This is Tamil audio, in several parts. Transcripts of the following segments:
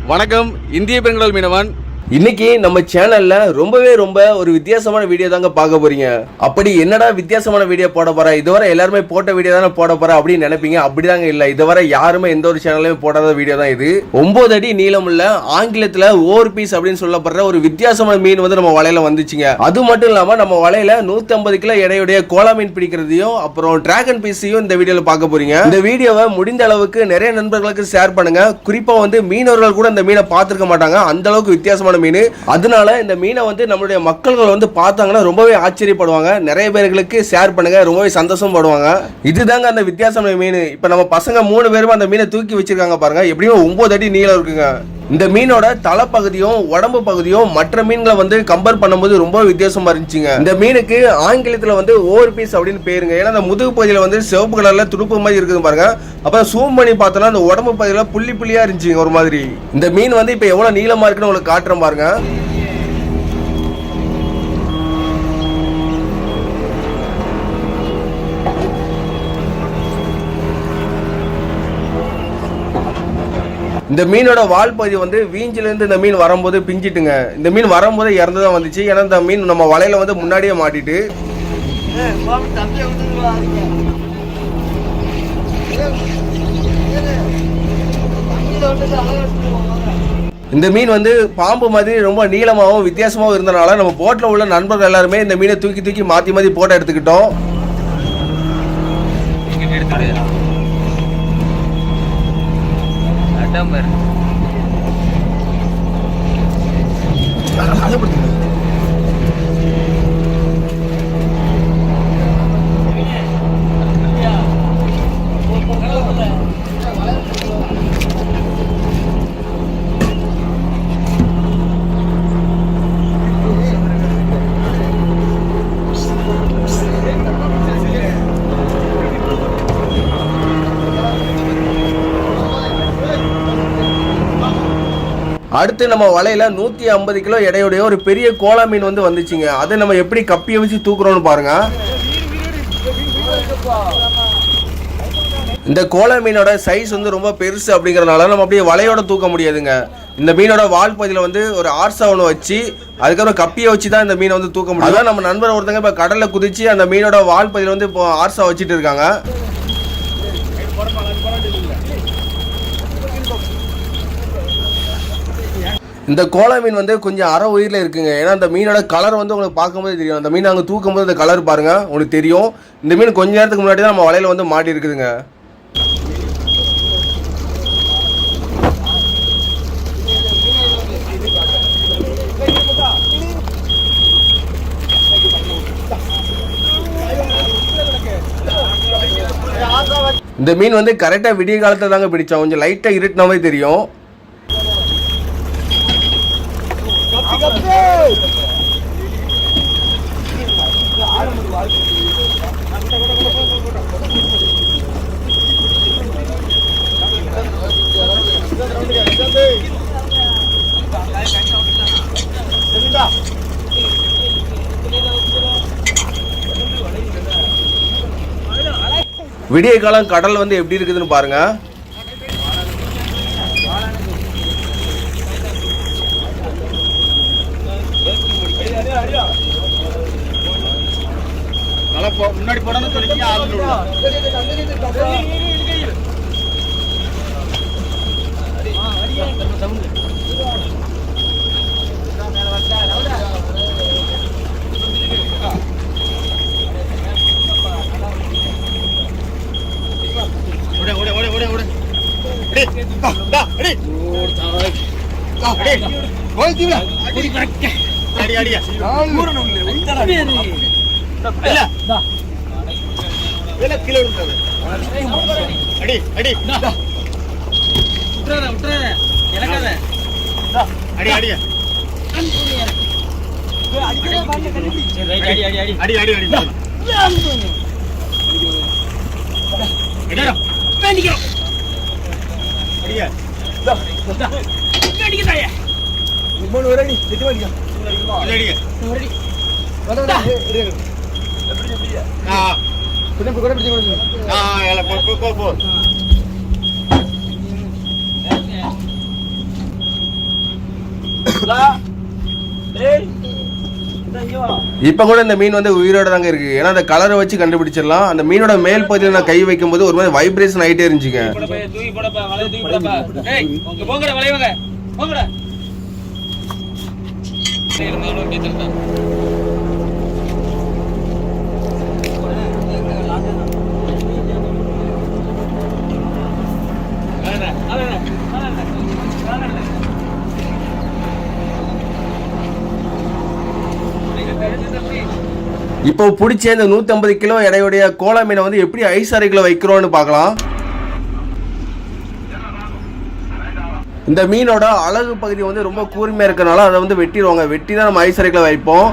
வணக்கம், இந்திய பெண்கள் மீனவன். இன்னைக்கு நம்ம சேனல்ல ரொம்ப ஒரு வித்தியாசமான வீடியோ தாங்க பார்க்க போறீங்க. அப்படி என்னடா வித்தியாசமான வீடியோ போட போற, இதுவரை எல்லாருமே போட்ட வீடியோ தானே போட போற அப்படின்னு நினைப்பீங்க. அப்படிதாங்க இல்ல, இதுவரை யாருமே எந்த ஒரு சேனல்லையும் போடாத வீடியோ தான் இது. 9 அடி நீளம் உள்ள ஆங்கிலத்துல ஓவர் பீஸ் அப்படின்னு சொல்லப்படுற ஒரு வித்தியாசமான மீன் வந்து நம்ம வலையில வந்துச்சுங்க. அது மட்டும் இல்லாம நம்ம வலையில 150 கிலோ எடையுடைய கோலா மீன் பிடிக்கிறதையும் அப்புறம் டிராகன் பீஸையும் இந்த வீடியோல பார்க்க போறீங்க. இந்த வீடியோவை முடிந்த அளவுக்கு நிறைய நண்பர்களுக்கு ஷேர் பண்ணுங்க. குறிப்பா வந்து மீனவர்கள் கூட இந்த மீனை பார்த்திருக்க மாட்டாங்க, அந்த அளவுக்கு வித்தியாசமான மீன். அதனால இந்த மீனை வந்து நம்மளுடைய மக்கள்கள் வந்து பார்த்தாங்கன்னா ரொம்பவே ஆச்சரியப்படுவாங்க. நிறைய பேர்களுக்கு ஷேர் பண்ணுங்க, ரொம்பவே சந்தோஷம் படுவாங்க. இதுதாங்க அந்த வித்தியாசமான மீன். இப்ப நம்ம பசங்க 3 பேரும் அந்த மீனை தூக்கி வச்சிருக்காங்க பாருங்க. எப்படியும் 9 அடி நீளம் இருக்குங்க. இந்த மீனோட தலைப்பகுதியும் உடம்பு பகுதியும் மற்ற மீன்களை வந்து கம்பேர் பண்ணும்போது ரொம்ப வித்தியாசமா இருந்துச்சுங்க. இந்த மீனுக்கு ஆங்கிலத்துல வந்து ஓவர் பீஸ் அப்படின்னு பேருங்க. ஏன்னா அந்த முதுகு பகுதியில வந்து சிவப்பு கலர்ல துடுப்பு மாதிரி இருக்குது பாருங்க. அப்புறம் ஜூம் பண்ணி பார்த்தோம்னா அந்த உடம்பு பகுதியில புள்ளி புள்ளியா இருந்துச்சுங்க ஒரு மாதிரி. இந்த மீன் வந்து இப்ப எவ்வளவு நீளமா இருக்குன்னு உங்களுக்கு காட்டுறேன் பாருங்க. இந்த மீனோட வால் பகுதி வந்து வீஞ்சில இருந்து இந்த மீன் வரும்போது பிஞ்சிட்டுங்க. இந்த மீன் வரும்போது இறந்துதான் வந்துச்சு. ஏன்னா இந்த மீன் நம்ம வலையில வந்து முன்னாடியே மாட்டிட்டு இந்த மீன் வந்து பாம்பு மாதிரி ரொம்ப நீளமாகவும் வித்தியாசமாகவும் இருந்தனால நம்ம போட்ல உள்ள நண்பர்கள் எல்லாருமே இந்த மீனை தூக்கி மாத்தி போட்டோ எடுத்துக்கிட்டோம். அடுத்து நம்ம வலையில 150 கிலோ எடையுடைய ஒரு பெரிய கோலா மீன் வந்து வந்துச்சுங்க. அதை நம்ம எப்படி கப்பியை வச்சு தூக்குறோம்னு பாருங்க. இந்த கோலா மீனோட சைஸ் வந்து ரொம்ப பெருசு அப்படிங்கறதுனால நம்ம அப்படியே வலையோட தூக்க முடியாதுங்க. இந்த மீனோட வால் பகுதியில வந்து ஒரு ஆர்சா ஒன்று வச்சு அதுக்கப்புறம் கப்பியை வச்சு தான் இந்த மீனை வந்து தூக்க முடியும். அதான் நம்ம நண்பர் ஒருத்தங்க இப்ப கடல்ல குதிச்சு அந்த மீனோட வால் பகுதியில வந்து இப்போ ஆர்சா வச்சுட்டு இருக்காங்க. இந்த கோலா மீன் வந்து கொஞ்சம் அரை உயிரில் இருக்குங்க. ஏன்னா அந்த மீனோட கலர் வந்து உங்களுக்கு பார்க்கும்போது தெரியும். அந்த மீன் அங்கே தூக்கும் போது அந்த கலர் பாருங்க, உங்களுக்கு தெரியும். இந்த மீன் கொஞ்ச நேரத்துக்கு முன்னாடி தான் நம்ம வலையில வந்து மாட்டி இருக்குதுங்க. இந்த மீன் வந்து கரெக்டா விடிய காலத்துல தாங்க பிடிச்சோம். கொஞ்சம் லைட்டா இருட்டின மாதிரி தெரியும். விடிய காலம் கடல் வந்து எப்படி இருக்குதுன்னு பாருங்க. முன்னாடி போடணும் சொல்லி இப்ப கூட இந்த மீன் வந்து உயிரோட தாங்க இருக்கு. ஏன்னா அந்த கலரை வச்சு கண்டுபிடிச்சிடலாம். அந்த மீனோட மேல் பகுதியில் நான் கை வைக்கும் போது ஒரு மாதிரி வைப்ரேஷன் ஆயிட்டே இருந்துச்சுங்க. இப்போ பிடிச்ச இந்த 150 கிலோ எடையுடைய கோலா மீனை வந்து எப்படி ஐஸ் அறைக்குள்ள வைக்கிறோம்னு பார்க்கலாம். இந்த மீனோட அழகு பகுதி வந்து ரொம்ப கூர்மையா இருக்கனால அதை வந்து வெட்டிடுவாங்க. வெட்டி தான் நம்ம ஐஸ் அறைக்குள்ள வைப்போம்.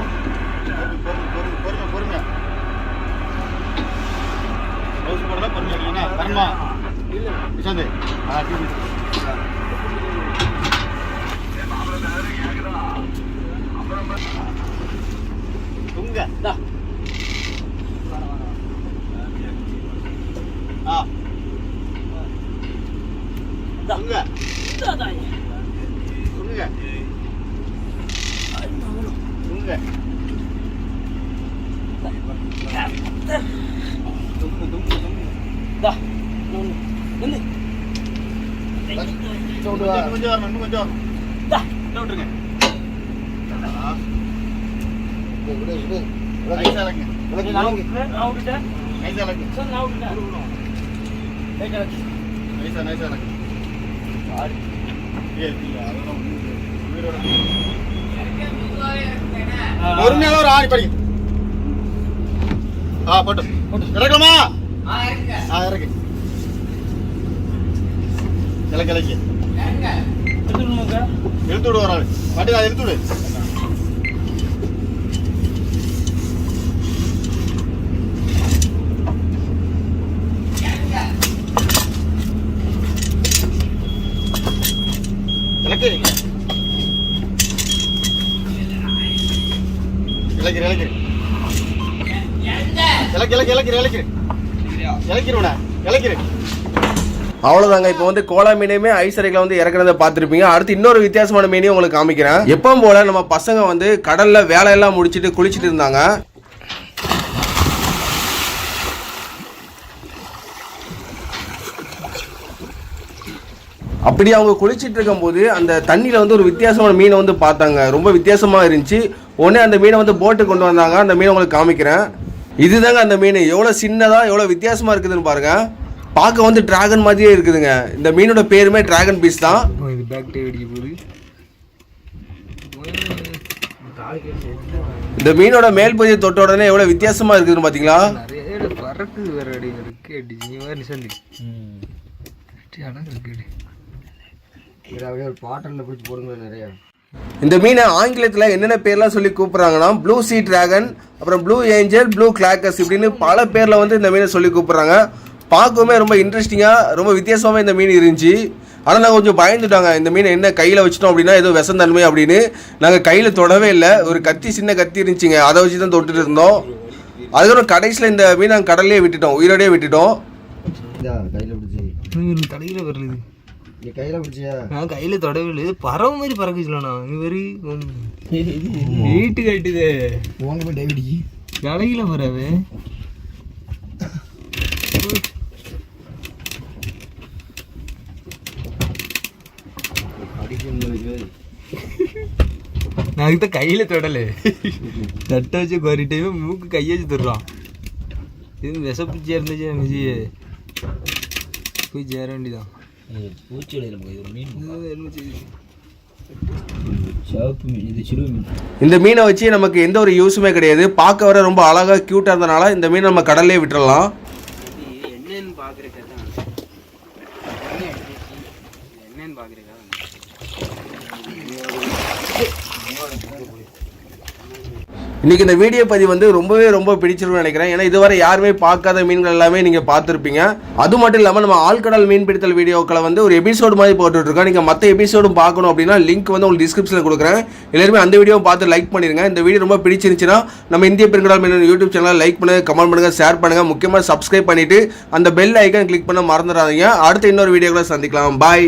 இழுத்துடு வராது பாட்டி அதை இழுத்துடு. அவ்வளவுதாங்க. இப்போ வந்து கோலா மீனையுமே ஐஸ் அறைக்குள்ள வந்து இறக்குறத பார்த்துருப்பீங்க. அடுத்து இன்னொரு வித்தியாசமான மீனையும் உங்களுக்கு காமிக்கிறேன். எப்பவும் போல நம்ம பசங்க வந்து கடல்ல வேலையெல்லாம் முடிச்சுட்டு குளிச்சுட்டு இருந்தாங்க. அப்படி அவங்க குளிச்சுட்டு இருக்கும் போது அந்த தண்ணியில வந்து ஒரு வித்தியாசமான மீனை வந்து பார்த்தாங்க. ரொம்ப வித்தியாசமா இருந்துச்சு. உடனே அந்த மீனை வந்து போட்டு கொண்டு வந்தாங்க. அந்த மீனை உங்களுக்கு காமிக்கிறேன். இதுதாங்க அந்த மீன். எவ்வளவு சின்னதா எவ்வளவு வித்தியாசமா இருக்குதுன்னு பாருங்க. பார்க்க வந்து டிராகன் மாதிரியே இருக்குதுங்க. இந்த மீனோட பேருமே டிராகன் பீஸ் தான். இந்த மீனோட மேல் பகுதியை தொட்ட உடனே எவ்வளவு வித்தியாசமா இருக்குதுன்னு பாத்தீங்களா? இந்த மீனை ஆங்கிலத்தில் என்னென்ன பேர்லாம் சொல்லி கூப்பிட்றாங்கன்னா ப்ளூ சீ டிராகன், அப்புறம் ப்ளூ ஏஞ்சல், ப்ளூ கிளாக்கஸ் இப்படின்னு பல பேரில் வந்து இந்த மீனை சொல்லி கூப்பிட்றாங்க. பார்க்கவுமே ரொம்ப இன்ட்ரெஸ்டிங்காக ரொம்ப வித்தியாசமாக இந்த மீன் இருந்துச்சு. ஆனால் நாங்கள் கொஞ்சம் பயந்துட்டாங்க. இந்த மீனை என்ன கையில் வச்சிட்டோம் அப்படின்னா ஏதோ விஷந்தன்மை அப்படின்னு நாங்கள் கையில் தொடவே இல்லை. ஒரு கத்தி, சின்ன கத்தி இருந்துச்சுங்க, அதை வச்சு தான் தொட்டுட்டு இருந்தோம். அதுக்கப்புறம் கடைசியில் இந்த மீன் நாங்கள் கடல்லே விட்டுட்டோம், உயிரோடே விட்டுட்டோம். தலையில வருது, கையில பிடிச்சியா? நான் கையில தொடவில்லை, பறவை மாதிரி பறக்குச்சுலண்ணா. வீட்டு கட்டுது உங்க போய் டைவிடிக்கு தலையில பறவை. நான் கையில தொடல, தட்டை வச்சு கோரிட்டையுமே மூக்கு கையை வச்சு தொடுறான். இது விஷப்பூச்சியா இருந்துச்சு, போய் சேர வேண்டியதான். பூச்சிடையில போய் ஒரு மீன், இந்த மீனை வச்சு நமக்கு எந்த ஒரு யூஸுமே கிடையாது. பார்க்க வர ரொம்ப அழகா கியூட்டா இருந்தனால இந்த மீனை நம்ம கடல்லே விட்டுறலாம். இன்னைக்கு இந்த வீடியோ பதிவு வந்து ரொம்பவே ரொம்ப பிடிச்சிருக்கும்னு நினைக்கிறேன். ஏன்னா இதுவரை யாருமே பார்க்காத மீன்கள் எல்லாமே நீங்க பார்த்துருப்பீங்க. அது மட்டும் இல்லாம நம்ம ஆழ்கடல் மீன் பிடித்தல் வீடியோக்களை வந்து ஒரு எபிசோடு மாதிரி போட்டுட்டு இருக்கோம். நீங்க மற்ற எபிசோடும் பார்க்கணும் அப்படின்னா லிங்க் வந்து உங்களுக்கு டிஸ்கிரிப்ஷனில் கொடுக்குறேன். எல்லாருமே அந்த வீடியோ பார்த்து லைக் பண்ணிருங்க. இந்த வீடியோ ரொம்ப பிடிச்சிருந்துச்சுன்னா நம்ம இந்திய பெருங்கடல் மீனவன் யூடியூப் சேனலை லைக் பண்ணுங்க, கமெண்ட் பண்ணுங்க, ஷேர் பண்ணுங்க, முக்கியமாக சப்ஸ்கிரைப் பண்ணிட்டு அந்த பெல் ஐக்கான் கிளிக் பண்ண மறந்துடாதீங்க. அடுத்த இன்னொரு வீடியோக்களை சந்திக்கலாம். பாய்.